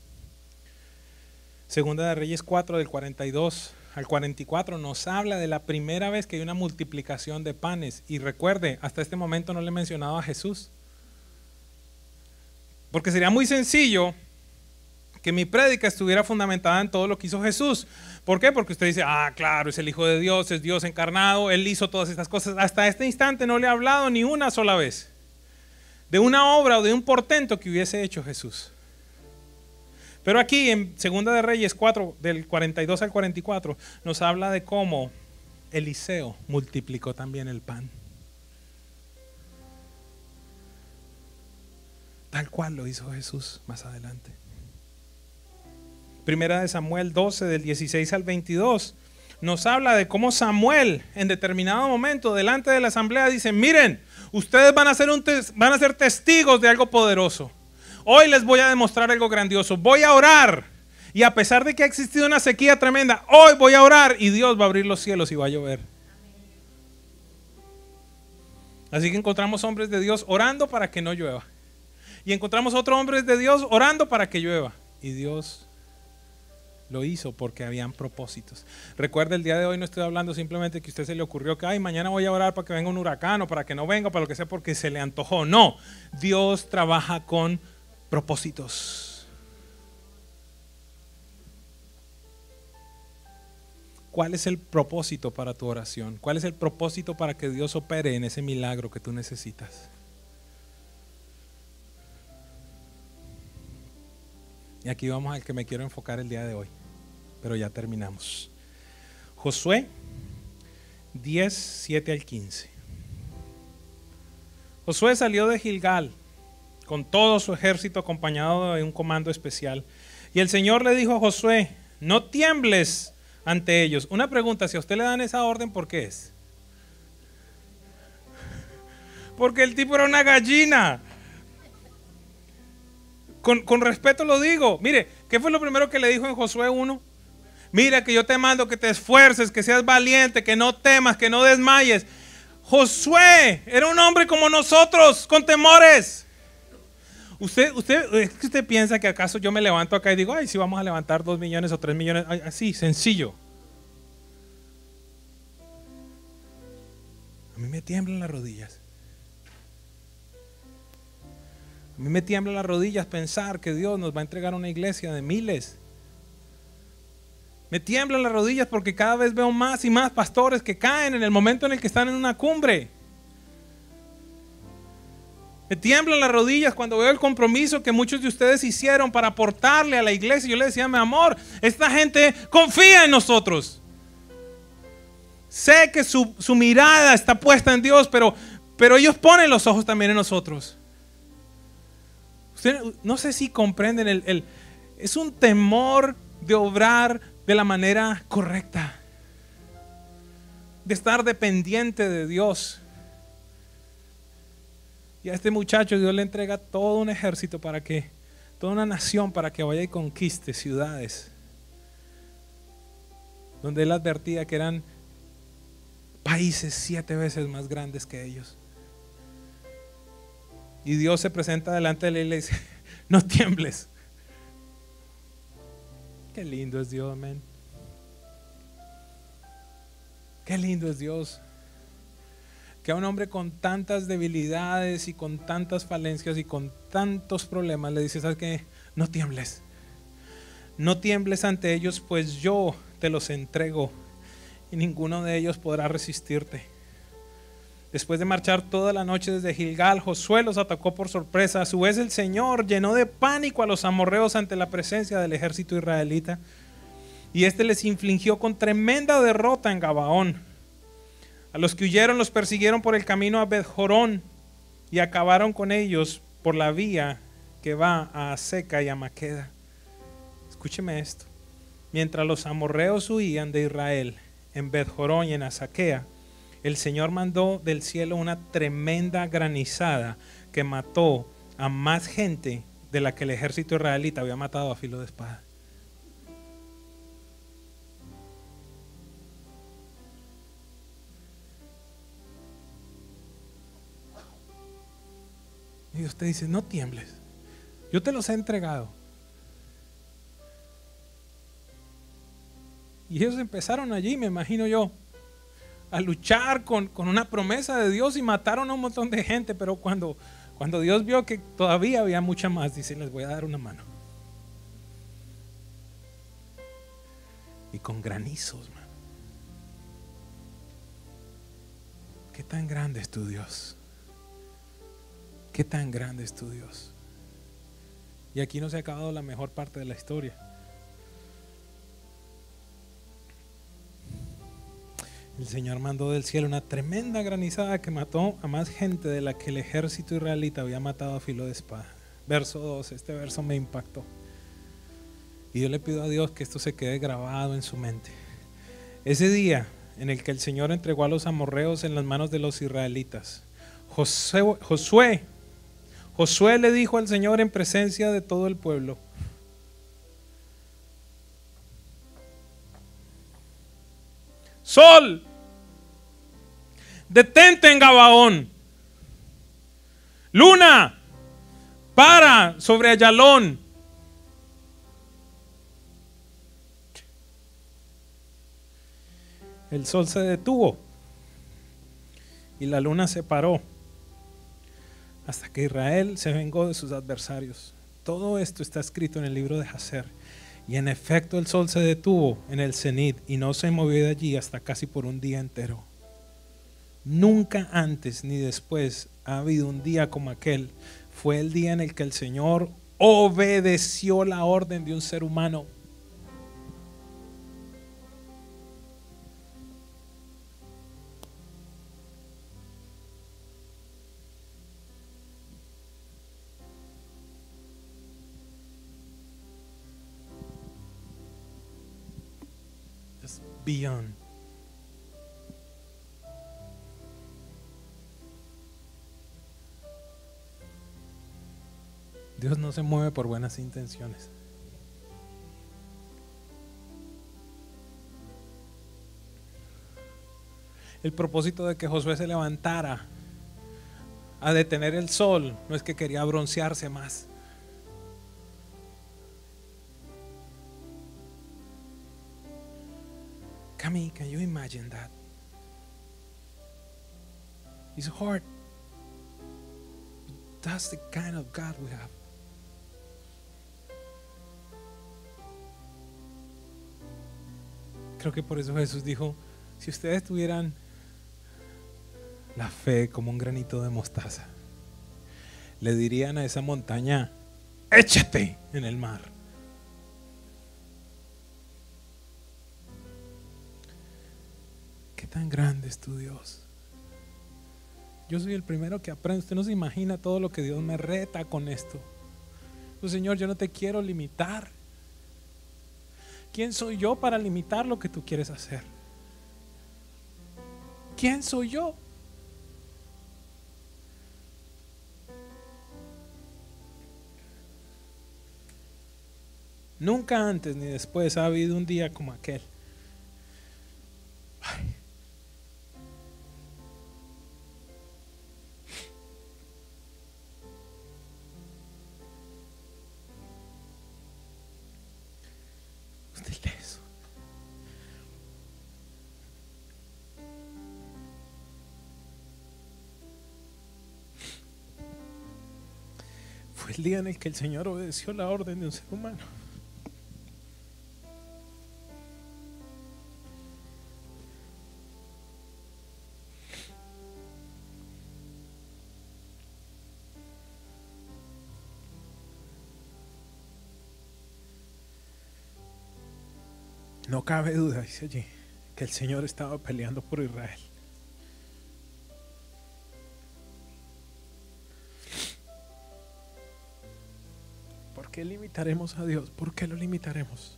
Segunda de Reyes 4, del 42 al 44, nos habla de la primera vez que hay una multiplicación de panes. Y recuerde, hasta este momento no le he mencionado a Jesús. Porque sería muy sencillo que mi prédica estuviera fundamentada en todo lo que hizo Jesús. ¿Por qué? Porque usted dice, claro, es el Hijo de Dios, es Dios encarnado, Él hizo todas estas cosas. Hasta este instante no le he hablado ni una sola vez de una obra o de un portento que hubiese hecho Jesús. Pero aquí en Segunda de Reyes 4, del 42 al 44, nos habla de cómo Eliseo multiplicó también el pan. Tal cual lo hizo Jesús más adelante. Primera de Samuel 12, del 16 al 22, nos habla de cómo Samuel en determinado momento delante de la asamblea dice, miren, ustedes van a ser testigos de algo poderoso. Hoy les voy a demostrar algo grandioso. Voy a orar. Y a pesar de que ha existido una sequía tremenda, hoy voy a orar y Dios va a abrir los cielos y va a llover. Así que encontramos hombres de Dios orando para que no llueva. Y encontramos otros hombres de Dios orando para que llueva. Y Dios lo hizo porque habían propósitos. Recuerda, el día de hoy no estoy hablando simplemente que a usted se le ocurrió que mañana voy a orar para que venga un huracán o para que no venga, para lo que sea, porque se le antojó. No, Dios trabaja con propósitos. ¿Cuál es el propósito para tu oración? ¿Cuál es el propósito para que Dios opere en ese milagro que tú necesitas? Y aquí vamos al que me quiero enfocar el día de hoy, pero ya terminamos. Josué 10, 7 al 15. Josué salió de Gilgal con todo su ejército acompañado de un comando especial. Y el Señor le dijo a Josué, no tiembles ante ellos. Una pregunta, si a usted le dan esa orden, ¿por qué es? Porque el tipo era una gallina. Con respeto lo digo. Mire, ¿qué fue lo primero que le dijo en Josué 1? Mira que yo te mando que te esfuerces, que seas valiente, que no temas, que no desmayes. Josué era un hombre como nosotros, con temores. ¿Usted piensa que acaso yo me levanto acá y digo, ay, sí vamos a levantar 2 millones o 3 millones? Ay, así, sencillo. A mí me tiemblan las rodillas. A mí me tiemblan las rodillas pensar que Dios nos va a entregar una iglesia de miles. Me tiemblan las rodillas porque cada vez veo más y más pastores que caen en el momento en el que están en una cumbre. Me tiemblan las rodillas cuando veo el compromiso que muchos de ustedes hicieron para aportarle a la iglesia. Yo le decía, mi amor, esta gente confía en nosotros. Sé que su mirada está puesta en Dios, pero ellos ponen los ojos también en nosotros. Usted, no sé si comprenden, es un temor de obrar de la manera correcta, de estar dependiente de Dios. Y a este muchacho Dios le entrega todo un ejército toda una nación para que vaya y conquiste ciudades donde él advertía que eran países 7 veces más grandes que ellos. Y Dios se presenta delante de él y le dice, no tiembles. Qué lindo es Dios, amén. Qué lindo es Dios. Que a un hombre con tantas debilidades y con tantas falencias y con tantos problemas le dice, ¿sabes qué? No tiembles. No tiembles ante ellos, pues yo te los entrego y ninguno de ellos podrá resistirte. Después de marchar toda la noche desde Gilgal, Josué los atacó por sorpresa. A su vez el Señor llenó de pánico a los amorreos ante la presencia del ejército israelita. Y este les infligió con tremenda derrota en Gabaón. A los que huyeron los persiguieron por el camino a Bet-Jorón y acabaron con ellos por la vía que va a Aseca y a Maqueda. Escúcheme esto. Mientras los amorreos huían de Israel en Bet-Jorón y en Asaquea, el Señor mandó del cielo una tremenda granizada que mató a más gente de la que el ejército israelita había matado a filo de espada. Y usted dice, no tiembles, yo te los he entregado. Y ellos empezaron allí, me imagino yo, a luchar con una promesa de Dios y mataron a un montón de gente. Pero cuando Dios vio que todavía había mucha más, dice, les voy a dar una mano. Y con granizos, man. ¿Qué tan grande es tu Dios? ¿Qué tan grande es tu Dios? Y aquí no se ha acabado la mejor parte de la historia. El Señor mandó del cielo una tremenda granizada que mató a más gente de la que el ejército israelita había matado a filo de espada. Verso 2, este verso me impactó. Y yo le pido a Dios que esto se quede grabado en su mente. Ese día en el que el Señor entregó a los amorreos en las manos de los israelitas, Josué le dijo al Señor en presencia de todo el pueblo: Sol, detente en Gabaón. Luna, para sobre Ayalón. El sol se detuvo y la luna se paró hasta que Israel se vengó de sus adversarios. Todo esto está escrito en el libro de Jacer. Y en efecto el sol se detuvo en el cenit y no se movió de allí hasta casi por un día entero. Nunca antes ni después ha habido un día como aquel. Fue el día en el que el Señor obedeció la orden de un ser humano. Just beyond. Dios no se mueve por buenas intenciones. El propósito de que Josué se levantara a detener el sol no es que quería broncearse más. Camille, can you imagine that? It's hard. That's the kind of God we have. Creo que por eso Jesús dijo: si ustedes tuvieran la fe como un granito de mostaza, le dirían a esa montaña: échate en el mar. ¿Qué tan grande es tu Dios? Yo soy el primero que aprende. Usted no se imagina todo lo que Dios me reta con esto. Pues, Señor, yo no te quiero limitar. ¿Quién soy yo para limitar lo que tú quieres hacer? ¿Quién soy yo? Nunca antes ni después ha habido un día como aquel. Ay. Usted lee eso. Fue el día en el que el Señor obedeció la orden de un ser humano. No cabe duda, dice allí, que el Señor estaba peleando por Israel. ¿Por qué limitaremos a Dios? ¿Por qué lo limitaremos?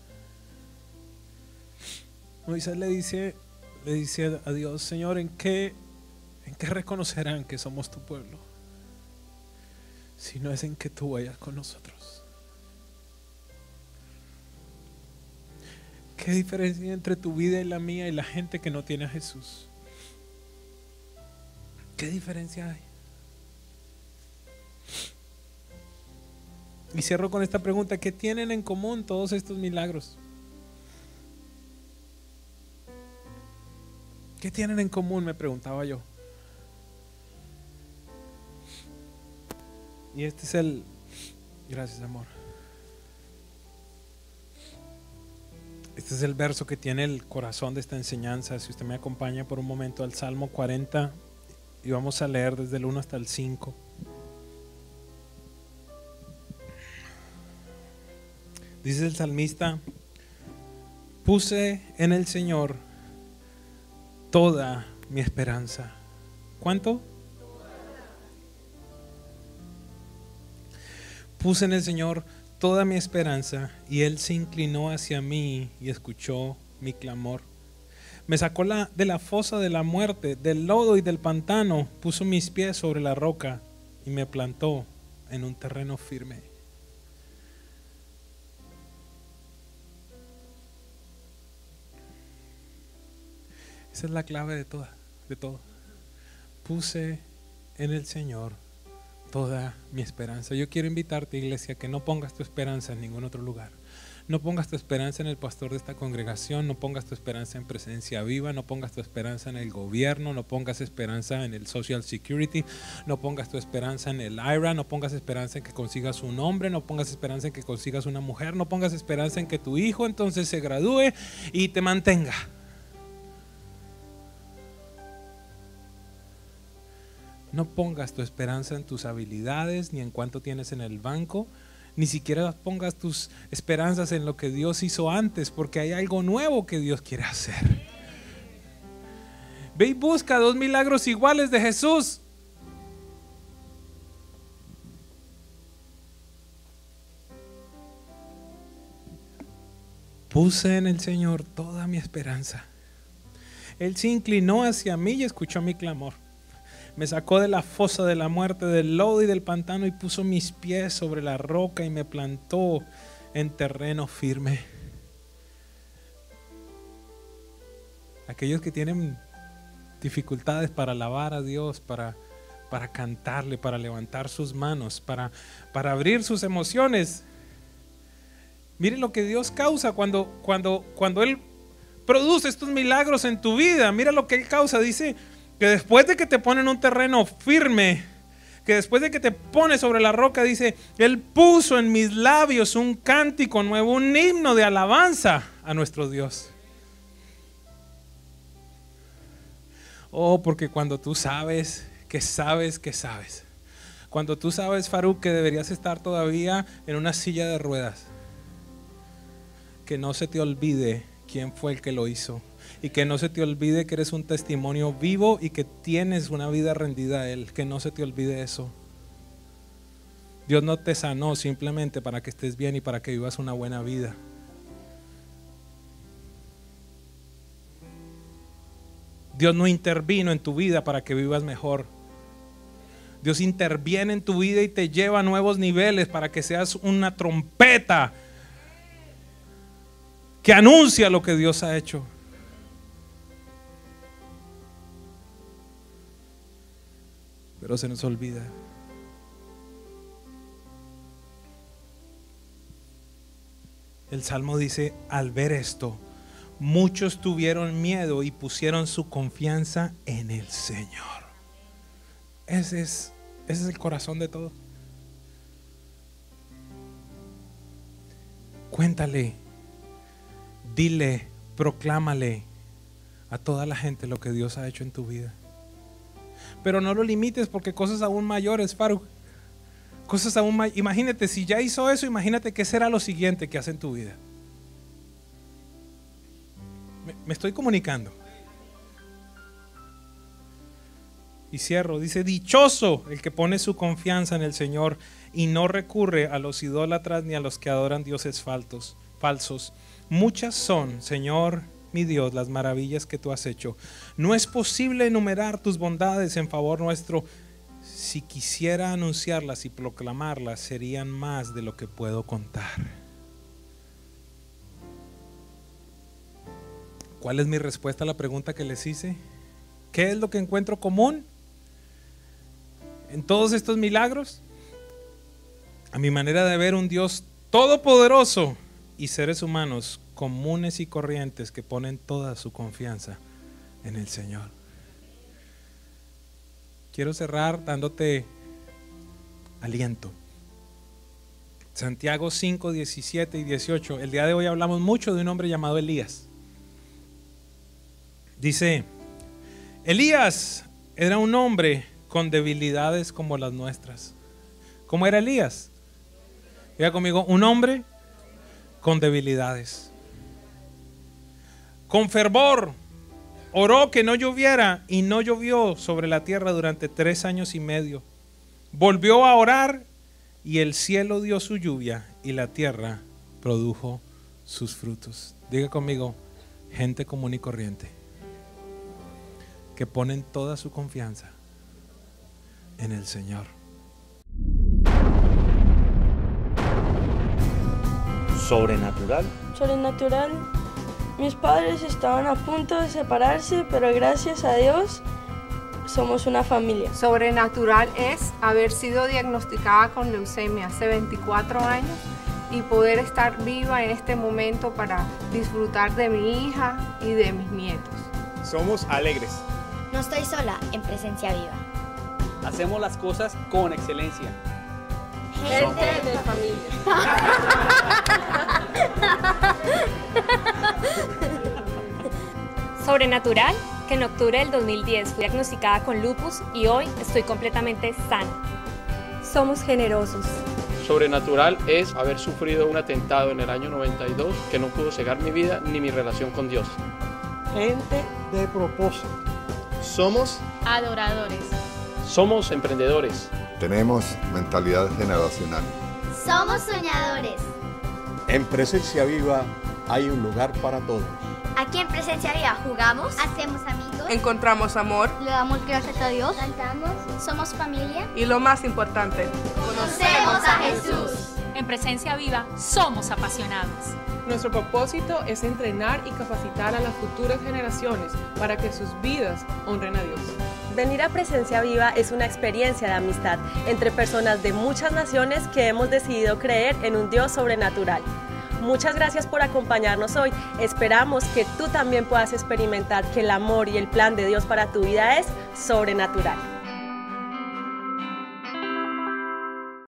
Moisés le dice a Dios: Señor, ¿en qué reconocerán que somos tu pueblo? Si no es en que tú vayas con nosotros. ¿Qué diferencia hay entre tu vida y la mía y la gente que no tiene a Jesús? ¿Qué diferencia hay? Y cierro con esta pregunta: ¿qué tienen en común todos estos milagros? ¿Qué tienen en común?, me preguntaba yo. Y este es el... Gracias, amor. Este es el verso que tiene el corazón de esta enseñanza. Si usted me acompaña por un momento al Salmo 40, y vamos a leer desde el 1 hasta el 5. Dice el salmista: puse en el Señor toda mi esperanza. ¿Cuánto? Puse en el Señor toda mi esperanza, y Él se inclinó hacia mí y escuchó mi clamor. Me sacó de la fosa de la muerte, del lodo y del pantano, puso mis pies sobre la roca y me plantó en un terreno firme. Esa es la clave de todo. Puse en el Señor toda mi esperanza. Yo quiero invitarte, iglesia, que no pongas tu esperanza en ningún otro lugar. No pongas tu esperanza en el pastor de esta congregación, no pongas tu esperanza en Presencia Viva, no pongas tu esperanza en el gobierno, no pongas esperanza en el Social Security, no pongas tu esperanza en el IRA, no pongas esperanza en que consigas un hombre, no pongas esperanza en que consigas una mujer, no pongas esperanza en que tu hijo entonces se gradúe y te mantenga. No pongas tu esperanza en tus habilidades, ni en cuánto tienes en el banco, ni siquiera pongas tus esperanzas en lo que Dios hizo antes, porque hay algo nuevo que Dios quiere hacer. Ve y busca 2 milagros iguales de Jesús. Puse en el Señor toda mi esperanza. Él se inclinó hacia mí y escuchó mi clamor. Me sacó de la fosa de la muerte, del lodo y del pantano, y puso mis pies sobre la roca y me plantó en terreno firme. Aquellos que tienen dificultades para alabar a Dios, para cantarle, para levantar sus manos, para abrir sus emociones. Miren lo que Dios causa cuando Él produce estos milagros en tu vida. Mira lo que Él causa. Dice que después de que te pone en un terreno firme, que después de que te pone sobre la roca, dice: Él puso en mis labios un cántico nuevo, un himno de alabanza a nuestro Dios. Oh, porque cuando tú sabes, cuando tú sabes, Faruq, que deberías estar todavía en una silla de ruedas, que no se te olvide quién fue el que lo hizo. Y que no se te olvide que eres un testimonio vivo y que tienes una vida rendida a Él. Que no se te olvide eso. Dios no te sanó simplemente para que estés bien y para que vivas una buena vida. Dios no intervino en tu vida para que vivas mejor. Dios interviene en tu vida y te lleva a nuevos niveles para que seas una trompeta que anuncia lo que Dios ha hecho. Pero se nos olvida. El Salmo dice: al ver esto, muchos tuvieron miedo y pusieron su confianza en el Señor. Ese es el corazón de todo. Cuéntale, dile, proclámale a toda la gente lo que Dios ha hecho en tu vida. Pero no lo limites, porque cosas aún mayores, Faruq. Cosas aún mayores. Imagínate, si ya hizo eso, imagínate qué será lo siguiente que hace en tu vida. Me estoy comunicando. Y cierro, dice, dichoso el que pone su confianza en el Señor y no recurre a los idólatras ni a los que adoran dioses falsos. Muchas son, Señor mi Dios, las maravillas que tú has hecho. No es posible enumerar tus bondades en favor nuestro. Si quisiera anunciarlas y proclamarlas, serían más de lo que puedo contar. ¿Cuál es mi respuesta a la pregunta que les hice? ¿Qué es lo que encuentro común en todos estos milagros? A mi manera de ver, un Dios todopoderoso y seres humanos comunes y corrientes que ponen toda su confianza en el Señor. Quiero cerrar dándote aliento. Santiago 5, 17 y 18. El día de hoy hablamos mucho de un hombre llamado Elías. Dice, Elías era un hombre con debilidades como las nuestras. ¿Cómo era Elías? Diga conmigo, un hombre con debilidades. Con fervor oró que no lloviera y no llovió sobre la tierra durante 3 años y medio. Volvió a orar y el cielo dio su lluvia y la tierra produjo sus frutos. Diga conmigo, gente común y corriente que ponen toda su confianza en el Señor. Sobrenatural. Sobrenatural. Mis padres estaban a punto de separarse, pero gracias a Dios somos una familia. Sobrenatural es haber sido diagnosticada con leucemia hace 24 años y poder estar viva en este momento para disfrutar de mi hija y de mis nietos. Somos alegres. No estoy sola en Presencia Viva. Hacemos las cosas con excelencia. Gente de familia. Sobrenatural, que en octubre del 2010 fui diagnosticada con lupus y hoy estoy completamente sana. Somos generosos. Sobrenatural es haber sufrido un atentado en el año 92 que no pudo cegar mi vida ni mi relación con Dios. Gente de propósito. Somos adoradores. Somos emprendedores. Tenemos mentalidad generacional. Somos soñadores. En Presencia Viva hay un lugar para todos. Aquí en Presencia Viva jugamos, hacemos amigos, encontramos amor, le damos gracias a Dios, cantamos, somos familia y lo más importante, conocemos a Jesús. En Presencia Viva somos apasionados. Nuestro propósito es entrenar y capacitar a las futuras generaciones para que sus vidas honren a Dios. Venir a Presencia Viva es una experiencia de amistad entre personas de muchas naciones que hemos decidido creer en un Dios sobrenatural. Muchas gracias por acompañarnos hoy. Esperamos que tú también puedas experimentar que el amor y el plan de Dios para tu vida es sobrenatural.